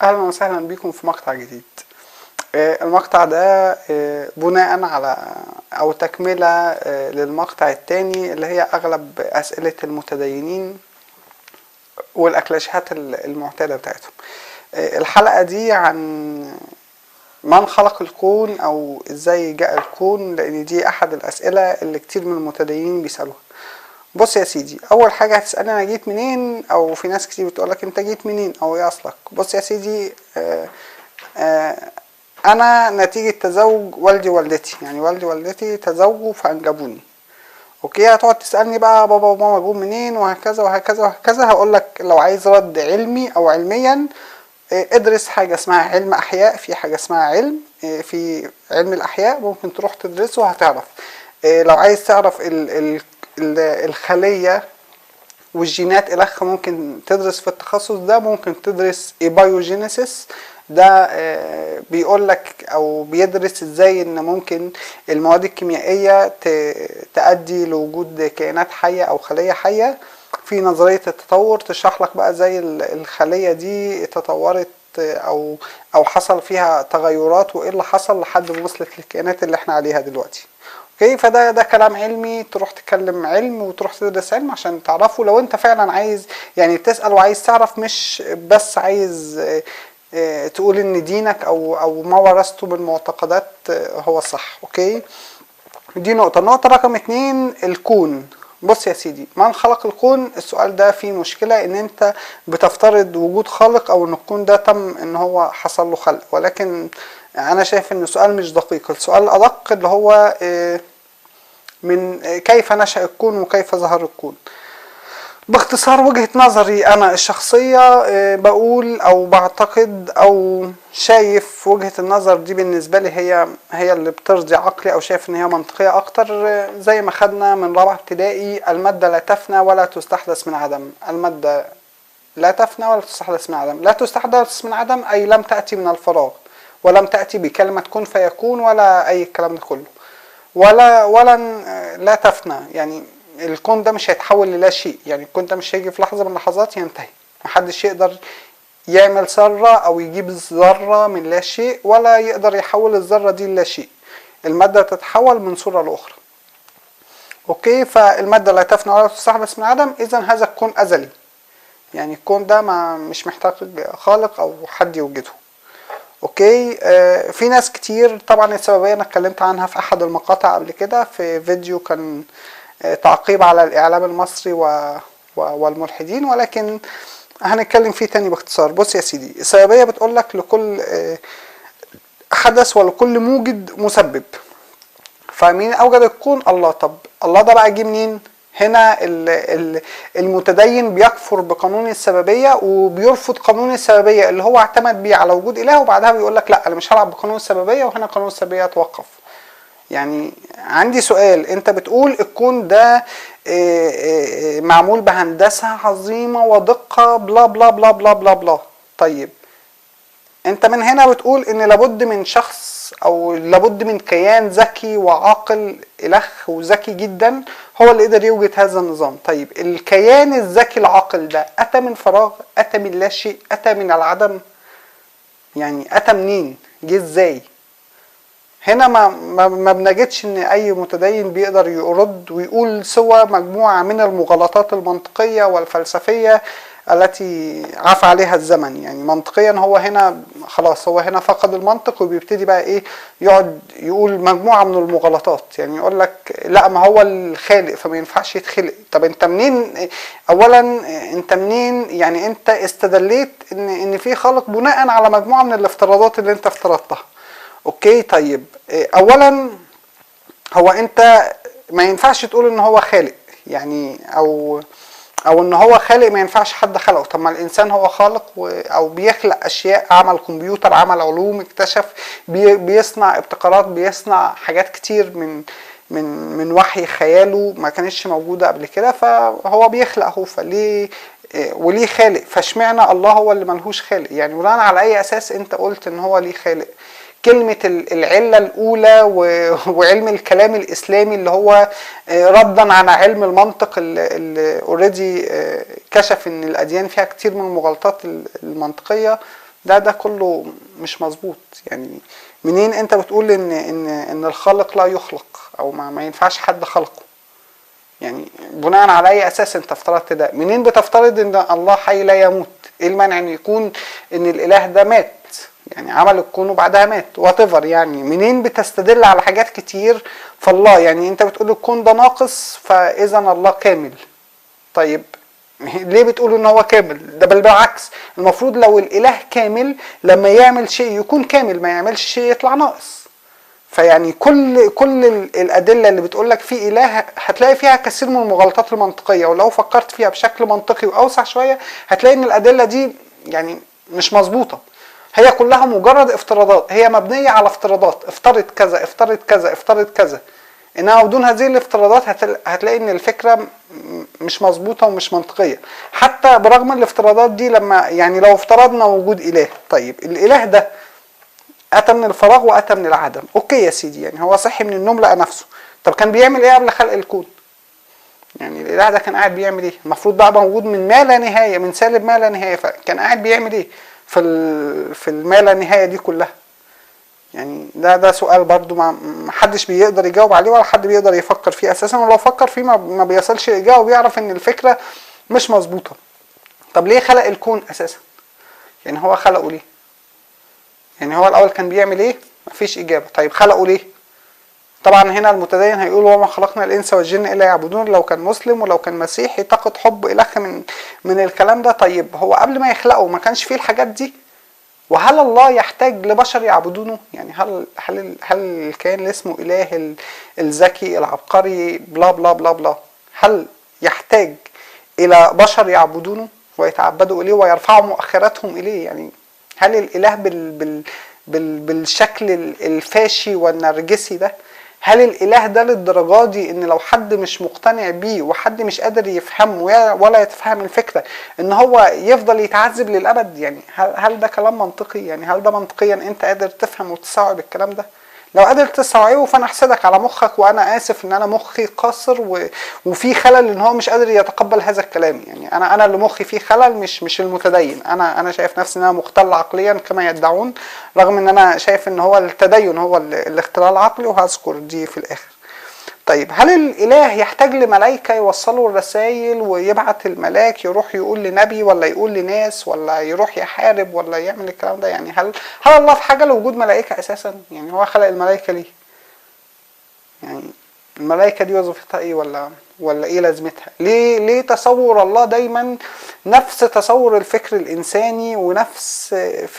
اهلا وسهلا بكم في مقطع جديد. المقطع ده بناء على او تكملة للمقطع التاني اللي هي اغلب اسئلة المتدينين والاكلاشات المعتادة بتاعتهم. الحلقة دي عن من خلق الكون او ازاي جاء الكون، لان دي احد الاسئلة اللي كتير من المتدينين بيسألوها. بص يا سيدي، اول حاجة هتسألني انا جيت منين، او في ناس كتير بتقولك انت جيت منين او ايه اصلك. بص يا سيدي، انا نتيجة تزوج والدي ووالدتي، يعني والدي ووالدتي تزوجوا فانجبوني. اوكي، هتقعد تسألني بقى بابا وماما جم منين وهكذا وهكذا وهكذا. هقولك لو عايز رد علمي او علميا، ادرس حاجة اسمها علم احياء. في حاجة اسمها علم في علم الاحياء ممكن تروح تدرسه وهتعرف. لو عايز تعرف الخلية والجينات الأخ ممكن تدرس في التخصص ده، ممكن تدرس بايوجينيسيس. ده بيقول لك او بيدرس ازاي ان ممكن المواد الكيميائية تؤدي لوجود كائنات حية او خلية حية. في نظرية التطور تشرح لك بقى زي الخلية دي تطورت او حصل فيها تغيرات وايه اللي حصل لحد ما وصلت للكائنات اللي احنا عليها دلوقتي. اوكي، فده كلام علمي، تروح تكلم علم وتروح تدرس علم عشان تعرفه. لو انت فعلا عايز يعني تسأل وعايز تعرف، مش بس عايز تقول ان دينك او ما ورثته من معتقدات هو الصح. اوكي، دي النقطة رقم 2، الكون. بص يا سيدي، من خلق الكون؟ السؤال ده فيه مشكلة، ان انت بتفترض وجود خالق او ان الكون ده تم ان هو حصل له خلق، ولكن انا شايف ان السؤال مش دقيق. السؤال الادق اللي هو من كيف نشأ الكون وكيف ظهر الكون. باختصار وجهة نظري انا الشخصية، بقول او بعتقد او شايف وجهة النظر دي بالنسبة لي هي اللي بترضي عقلي، او شايف ان هي منطقية اكتر. زي ما خدنا من رابعة ابتدائي، المادة لا تفنى ولا تستحدث من عدم. المادة لا تفنى ولا تستحدث من عدم. لا تستحدث من عدم اي لم تأتي من الفراغ، ولم تأتي بكلمة كن فيكون ولا اي الكلام ده كله. ولا لا تفنى، يعني الكون ده مش هيتحول للا شيء، يعني الكون ده مش هيجي في لحظة من اللحظات ينتهي. محدش يقدر يعمل ذرة او يجيب ذرة من لا شيء، ولا يقدر يحول الذرة دي للا شيء. المادة تتحول من صورة لأخرى. اوكي، فالمادة لا تفنى ولا تستحدث من عدم، اذا هذا الكون ازلي. يعني الكون ده مش محتاج خالق او حد يوجده. اوكي، في ناس كتير طبعا السببية انا اتكلمت عنها في احد المقاطع قبل كده، في فيديو كان تعقيب على الاعلام المصري والملحدين، ولكن هنتكلم فيه تاني باختصار. بص يا سيدي، السببية بتقولك لكل حدث ولكل موجد مسبب. فمين اوجد الكون؟ الله. طب الله ده بقى جه منين؟ هنا المتدين بيكفر بقانون السببية وبيرفض قانون السببية اللي هو اعتمد بيه على وجود إله، وبعدها بيقول لك لا انا مش هلعب بقانون السببية، وهنا قانون السببية توقف. يعني عندي سؤال، انت بتقول الكون ده معمول بهندسة عظيمة ودقة بلا بلا بلا بلا بلا بلا. طيب انت من هنا بتقول ان لابد من شخص او لابد من كيان ذكي وعاقل، اله وذكي جدا هو اللي قدر يوجد هذا النظام. طيب الكيان الذكي العاقل ده اتى من فراغ؟ اتى من لا شيء؟ اتى من العدم؟ يعني اتى منين؟ جه ازاي؟ هنا ما بنجدش ان اي متدين بيقدر يرد ويقول سوى مجموعة من المغالطات المنطقية والفلسفية التي عفى عليها الزمن. يعني منطقيا هو هنا خلاص، هو هنا فقد المنطق وبيبتدي بقى ايه، يقعد يقول مجموعة من المغالطات. يعني يقول لك لا ما هو الخالق فما ينفعش يتخلق. طب انت منين؟ اولا انت منين؟ يعني انت استدليت ان في خالق بناء على مجموعة من الافتراضات اللي انت افترضتها. اوكي، طيب اولا هو انت ما ينفعش تقول ان هو خالق، يعني او ان هو خالق ما ينفعش حد خلقه. طب ما الانسان هو خالق او بيخلق اشياء، عمل كمبيوتر، عمل علوم، اكتشف، بيصنع ابتكارات، بيصنع حاجات كتير من وحي خياله ما كانتش موجودة قبل كده، فهو بيخلق اهو. فليه وليه خالق؟ فاشمعنى الله هو اللي ملهوش خالق؟ يعني بناء على اي اساس انت قلت ان هو ليه خالق؟ كلمة العلة الأولى وعلم الكلام الإسلامي اللي هو ردا على علم المنطق اللي اوريدي كشف إن الأديان فيها كتير من المغالطات المنطقية، ده كله مش مظبوط. يعني منين انت بتقول ان الخالق لا يخلق او ما ينفعش حد خلقه؟ يعني بناء على اي اساس انت افترضت ده؟ منين بتفترض ان الله حي لا يموت؟ ايه المانع ان يكون ان الاله ده مات، يعني عمل الكون وبعدها مات whatever؟ يعني منين بتستدل على حاجات كتير فالله؟ يعني انت بتقول الكون ده ناقص فاذا الله كامل. طيب ليه بتقول ان هو كامل؟ ده بل بالعكس، المفروض لو الاله كامل لما يعمل شيء يكون كامل، ما يعملش شيء يطلع ناقص. فيعني كل الادله اللي بتقول لك في اله هتلاقي فيها كثير من المغالطات المنطقيه، ولو فكرت فيها بشكل منطقي واوسع شويه هتلاقي ان الادله دي يعني مش مظبوطه. هي كلها مجرد افتراضات، هي مبنيه على افتراضات، افترض كذا افترض كذا افترض كذا، انما بدون هذه الافتراضات هتلاقي ان الفكره مش مظبوطه ومش منطقيه. حتى برغم الافتراضات دي، لما يعني لو افترضنا وجود اله، طيب الاله ده اتى من الفراغ واتى من العدم، اوكي يا سيدي، يعني هو صحي من النوم لقى نفسه. طب كان بيعمل ايه قبل خلق الكون؟ يعني الاله ده كان قاعد بيعمل ايه؟ المفروض بقى موجود من ما لا نهايه، من سالب ما لا نهايه، فكان قاعد بيعمل ايه في الما لا نهايه دي كلها؟ يعني ده سؤال برضو ما حدش بيقدر يجاوب عليه ولا حد بيقدر يفكر فيه اساسا، ولو فكر فيه ما بيصلش الاجابه وبيعرف ان الفكره مش مظبوطه. طب ليه خلق الكون اساسا؟ يعني هو خلقه ليه؟ يعني هو الاول كان بيعمل ايه؟ مفيش اجابه. طيب خلقه ليه؟ طبعا هنا المتدين هيقول وما خلقنا الانس والجن الا يعبدون، لو كان مسلم ولو كان مسيحي تاخد حب الخ من الكلام ده. طيب هو قبل ما يخلقه ما كانش فيه الحاجات دي؟ وهل الله يحتاج لبشر يعبدونه؟ يعني هل الكائن اللي اسمه اله الذكي العبقري بلا بلا بلا بلا، هل يحتاج الى بشر يعبدونه ويتعبدوا اليه ويرفعوا مؤخراتهم اليه؟ يعني هل الاله بالشكل الفاشي والنرجسي ده، هل الاله ده للدرجه دي ان لو حد مش مقتنع بيه وحد مش قادر يفهمه ولا يتفهم الفكره ان هو يفضل يتعذب للابد؟ يعني هل ده كلام منطقي؟ يعني هل ده منطقيا انت قادر تفهم وتستوعب الكلام ده؟ لو قادر تستوعبه فانا احسدك على مخك، وانا اسف ان انا مخي قاصر وفي خلل ان هو مش قادر يتقبل هذا الكلام. يعني انا اللي مخي فيه خلل، مش المتدين. انا شايف نفسي ان انا مختل عقليا كما يدعون، رغم ان انا شايف ان هو التدين هو الاختلال العقلي، وهذكر دي في الاخر. طيب هل الاله يحتاج لملائكه يوصلوا الرسائل ويبعت الملاك يروح يقول لنبي ولا يقول لناس ولا يروح يحارب ولا يعمل الكلام ده؟ يعني هل الله في حاجه لوجود ملائكه اساسا؟ يعني هو خلق الملائكه ليه؟ يعني الملائكه دي وظيفتها ايه ولا ايه لازمتها؟ ليه تصور الله دايما نفس تصور الفكر الانساني ونفس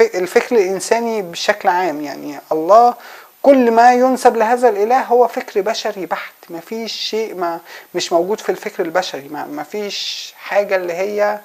الفكر الانساني بشكل عام؟ يعني الله كل ما ينسب لهذا الاله هو فكر بشري بحت، ما فيش شيء مش موجود في الفكر البشري، ما فيش حاجه اللي هي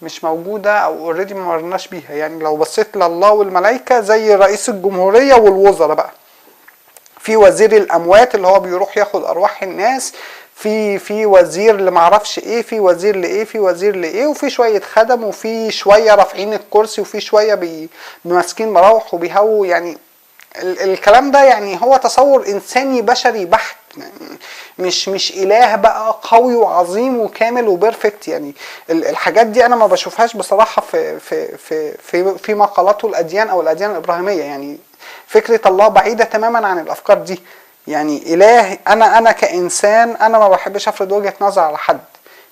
مش موجوده او اوريدي ما مرناش بيها. يعني لو بصيت لله والملائكه زي رئيس الجمهوريه والوزراء بقى، في وزير الاموات اللي هو بيروح ياخد ارواح الناس، في وزير اللي معرفش ايه، في وزير لايه، في وزير لايه، وفي شويه خدم، وفي شويه رافعين الكرسي، وفي شويه ماسكين مراوح وبيهووا. يعني الكلام ده يعني هو تصور انساني بشري بحت، مش اله بقى قوي وعظيم وكامل وبرفكت. يعني الحاجات دي انا ما بشوفهاش بصراحه في مقالاته الاديان او الاديان الابراهيميه. يعني فكره الله بعيده تماما عن الافكار دي. يعني اله، انا كانسان انا ما بحبش افرض وجهه نظر على حد،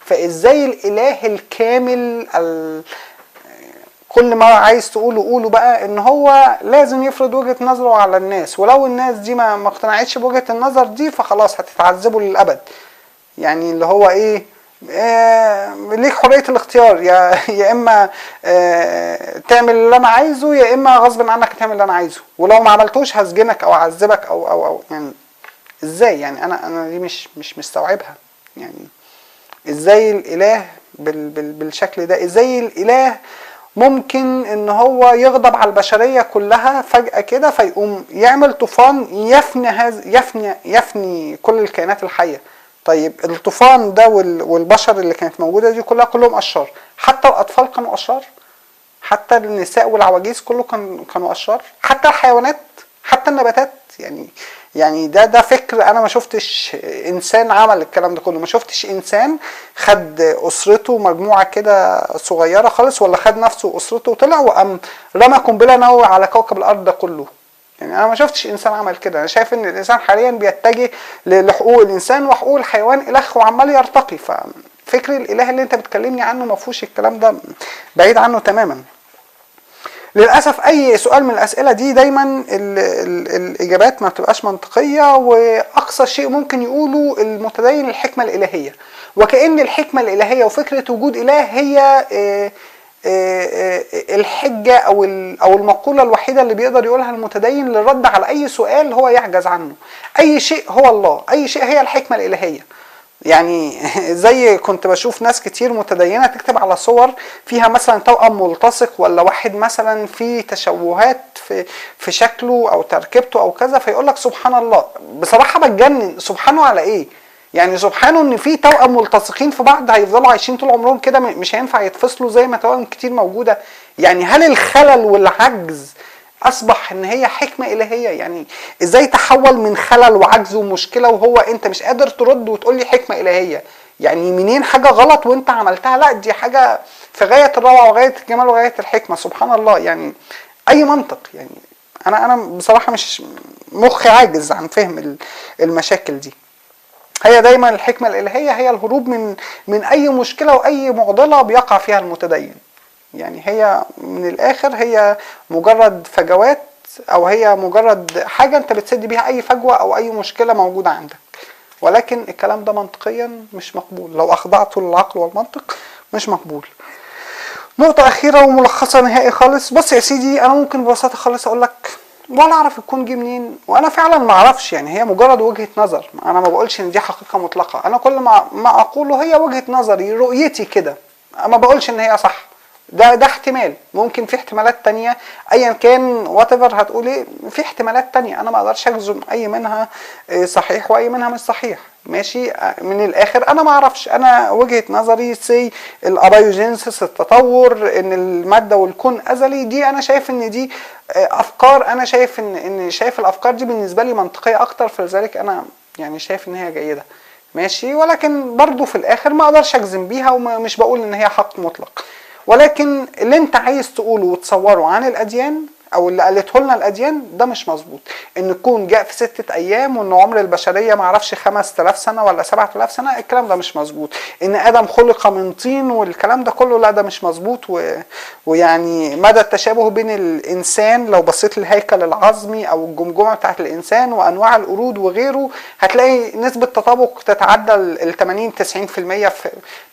فازاي الاله الكامل كل ما عايز قوله بقى ان هو لازم يفرض وجهة نظره على الناس، ولو الناس دي ما اقتنعتش بوجهة النظر دي فخلاص هتتعذبوا للأبد. يعني اللي هو ايه، ليك حرية الاختيار، يا اما تعمل اللي انا عايزه، يا اما غصب عنك تعمل اللي انا عايزه، ولو ما عملتوش هسجنك او اعذبك او يعني ازاي؟ يعني انا دي مش مستوعبها. يعني ازاي الاله بالشكل ده؟ ازاي الاله ممكن ان هو يغضب على البشرية كلها فجأة كده فيقوم يعمل طوفان يفني كل الكائنات الحية؟ طيب الطوفان ده والبشر اللي كانت موجودة دي كلهم اشرار، حتى الاطفال كانوا اشرار، حتى النساء والعواجيز كله كانوا اشرار، حتى حتى النباتات يعني ده فكر. انا ما شفتش انسان عمل الكلام ده كله، ما شفتش انسان خد اسرته مجموعه كده صغيره خالص، ولا خد نفسه واسرته وطلع وقام رمى قنبله نووي على كوكب الارض ده كله. يعني انا ما شفتش انسان عمل كده. انا شايف ان الانسان حاليا بيتجه لحقوق الانسان وحقوق الحيوان الخ وعمال يرتقي. ففكر الاله اللي انت بتكلمني عنه ما فيهوش الكلام ده، بعيد عنه تماما. للاسف اي سؤال من الاسئله دي دايما الاجابات ما بتبقاش منطقيه، واقصى شيء ممكن يقوله المتدين الحكمه الالهيه، وكأن الحكمه الالهيه وفكره وجود اله هي الحجه او المقوله الوحيده اللي بيقدر يقولها المتدين للرد على اي سؤال هو يعجز عنه. اي شيء هو الله، اي شيء هي الحكمه الالهيه. يعني زي كنت بشوف ناس كتير متدينه تكتب على صور فيها مثلا توأم ملتصق، ولا واحد مثلا فيه تشوهات في شكله او تركيبته او كذا، فيقول لك سبحان الله. بصراحه بتجنن، سبحانه على ايه؟ يعني سبحانه ان في توأم ملتصقين في بعض هيفضلوا عايشين طول عمرهم كده، مش هينفع يتفصلوا زي ما توأم كتير موجوده. يعني هل الخلل والعجز اصبح ان هي حكمه الهيه؟ يعني ازاي تحول من خلل وعجز ومشكله وهو انت مش قادر ترد وتقول لي حكمه الهيه؟ يعني منين حاجه غلط وانت عملتها؟ لا دي حاجه في غايه الروعه وغايه الجمال وغايه الحكمه. سبحان الله. يعني اي منطق. يعني انا بصراحه مش مخي عاجز عن فهم المشاكل دي. هي دايما الحكمه الالهيه هي الهروب من اي مشكله واي معضله بيقع فيها المتدين. يعني هي من الاخر هي مجرد فجوات، او هي مجرد حاجة انت بتسد بيها اي فجوة او اي مشكلة موجودة عندك. ولكن الكلام ده منطقيا مش مقبول، لو اخضعته للعقل والمنطق مش مقبول. نقطة اخيرة وملخصة نهائي خالص. بص يا سيدي، انا ممكن ببساطة خالص اقول لك ولا اعرف الكون جه منين، وانا فعلا ما اعرفش. يعني هي مجرد وجهة نظر، انا ما بقولش ان دي حقيقة مطلقة. انا كل ما اقوله هي وجهة نظري، رؤيتي كده، ما بقولش ان هي صح. ده احتمال، ممكن في احتمالات تانية ايا كان whatever هتقول ايه، في احتمالات تانية انا ما اقدرش اجزم اي منها صحيح واي منها مش صحيح. ماشي، من الاخر انا ما اعرفش. انا وجهة نظري سي الابايوجينسيس، التطور، ان المادة والكون ازلي، دي انا شايف ان دي افكار. انا شايف ان شايف الافكار دي بالنسبة لي منطقية اكتر، فلذلك انا يعني شايف ان هي جيدة. ماشي، ولكن برضو في الاخر ما اقدرش اجزم بيها، ومش بقول ان هي حق مطلق. ولكن اللي انت عايز تقوله وتصوره عن الاديان او اللي قالته لنا الاديان ده مش مظبوط. ان الكون جاء في 6 ايام، وان عمر البشريه ما اعرفش 5000 سنه ولا 7000 سنه، الكلام ده مش مظبوط. ان ادم خلق من طين والكلام ده كله، لا ده مش مظبوط. ويعني مدى التشابه بين الانسان، لو بصيت للهيكل العظمي او الجمجمه بتاعت الانسان وانواع القرود وغيره، هتلاقي نسبه تطابق تتعدى ال 80-90%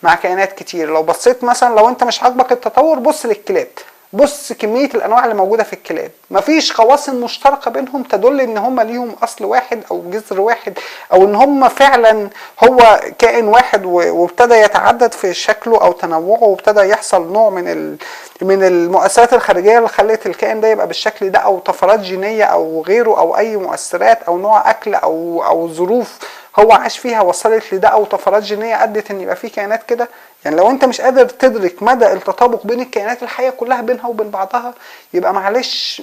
مع كائنات كتير. لو بصيت مثلا، لو انت مش عاجبك التطور، بص للكلاب، بص كمية الانواع اللي موجودة في الكلاب، مفيش قواسم مشتركة بينهم تدل ان هم ليهم اصل واحد او جذر واحد، او ان هم فعلا هو كائن واحد وابتدى يتعدد في شكله او تنوعه، وابتدى يحصل نوع من المؤثرات الخارجية اللي خلت الكائن ده يبقى بالشكل ده، او طفرات جينية او غيره، او اي مؤثرات او نوع اكل او ظروف هو عاش فيها وصلت لده، او طفرات جينية ادت ان يبقى فيه كائنات كده. يعني لو انت مش قادر تدرك مدى التطابق بين الكائنات الحية كلها بينها وبين بعضها، يبقى معلش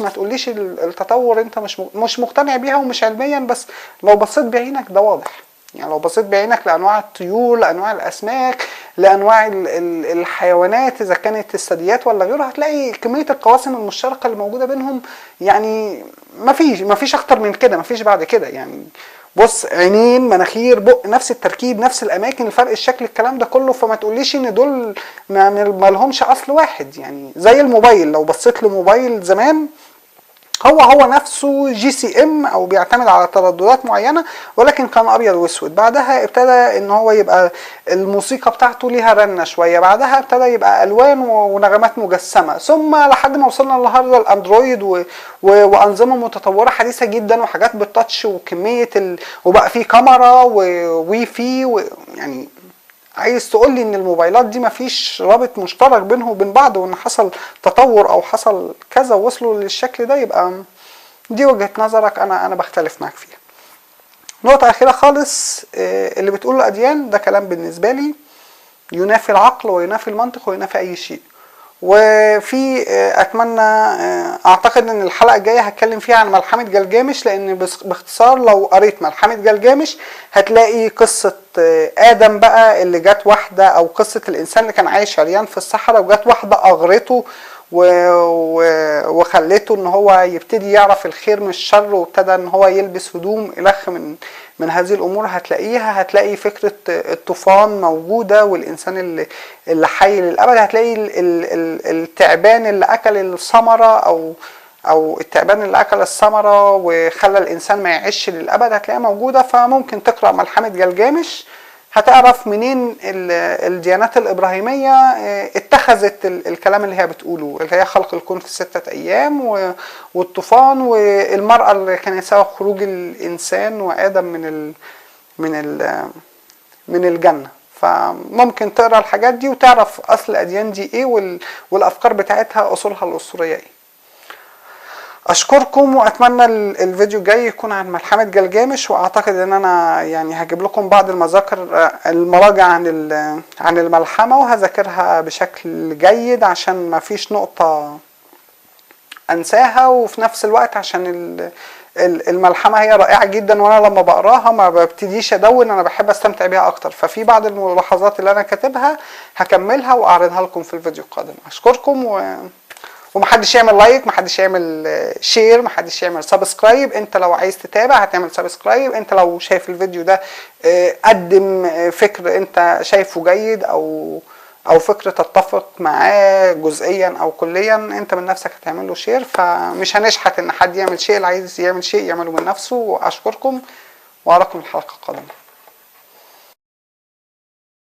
ما تقوليش التطور انت مش مقتنع بيها ومش علميا. بس لو بصيت بعينك ده واضح. يعني لو بصيت بعينك لانواع الطيور، لانواع الاسماك، لانواع الحيوانات اذا كانت الثدييات ولا غيره، هتلاقي كمية القواسم المشتركة اللي موجودة بينهم. يعني مفيش اكتر من كده، مفيش بعد كده. يعني بص، عينين، مناخير، بق، نفس التركيب، نفس الاماكن، الفرق الشكل، الكلام ده كله. فما تقوليش ان دول ما لهمش اصل واحد. يعني زي الموبايل، لو بصيت لموبايل زمان هو نفسه GSM او بيعتمد على ترددات معينة، ولكن كان ابيض واسود. بعدها ابتدى ان هو يبقى الموسيقى بتاعته ليها رنة شوية، بعدها ابتدى يبقى الوان ونغمات مجسمة، ثم لحد ما وصلنا النهارده الاندرويد وانظمة متطورة حديثة جدا وحاجات بالتاتش وكمية وبقى فيه كاميرا وواي في يعني عايز تقول لي ان الموبايلات دي مفيش رابط مشترك بينه وبين بعض، وان حصل تطور او حصل كذا وصلوا للشكل ده، يبقى دي وجهة نظرك، انا بختلف معاك فيها. نقطة اخيرة خالص، اللي بتقوله الاديان ده كلام بالنسبة لي ينافي العقل وينافي المنطق وينافي اي شيء. وفي اتمنى اعتقد ان الحلقه الجايه هتكلم فيها عن ملحمه جلجامش، لان باختصار لو قريت ملحمه جلجامش هتلاقي قصه ادم بقى اللي جت واحده، او قصه الانسان اللي كان عايش عريان في الصحراء وجت واحده اغرته وخليته ان هو يبتدي يعرف الخير من الشر، وابتدى ان هو يلبس هدوم الخ من هذه الامور. هتلاقي فكره الطوفان موجوده، والانسان اللي حي للابد. هتلاقي التعبان اللي اكل الثمره، او التعبان اللي اكل الثمره وخلى الانسان ما يعيش للابد، هتلاقيها موجوده. فممكن تقرا ملحمه جلجامش هتعرف منين الديانات الإبراهيمية اتخذت الكلام اللي هي بتقوله، اللي هي خلق الكون في 6 أيام والطوفان والمرأة اللي كان سبب خروج الإنسان وآدم من الجنة. فممكن تقرأ الحاجات دي وتعرف أصل الأديان دي إيه، والأفكار بتاعتها أصولها الأسطورية إيه. اشكركم، واتمنى الفيديو الجاي يكون عن ملحمة جلجامش، واعتقد ان انا يعني هجيب لكم بعض المراجع عن الملحمة، وهذاكرها بشكل جيد عشان ما فيش نقطة انساها، وفي نفس الوقت عشان الملحمة هي رائعة جدا، وانا لما بقراها ما ببتديش ادون، انا بحب استمتع بيها اكتر. ففي بعض الملاحظات اللي انا كاتبها هكملها واعرضها لكم في الفيديو القادم. اشكركم، ومحدش يعمل لايك، محدش يعمل شير، محدش يعمل سبسكرايب. انت لو عايز تتابع هتعمل سبسكرايب. انت لو شايف الفيديو ده قدم فكر انت شايفه جيد، او فكرة تتفق معاه جزئيا او كليا، انت من نفسك هتعمل له شير. فمش هنشحت ان حد يعمل شيء، اللي عايز يعمل شيء يعمله من نفسه. واشكركم، واراكم الحلقة القادمة.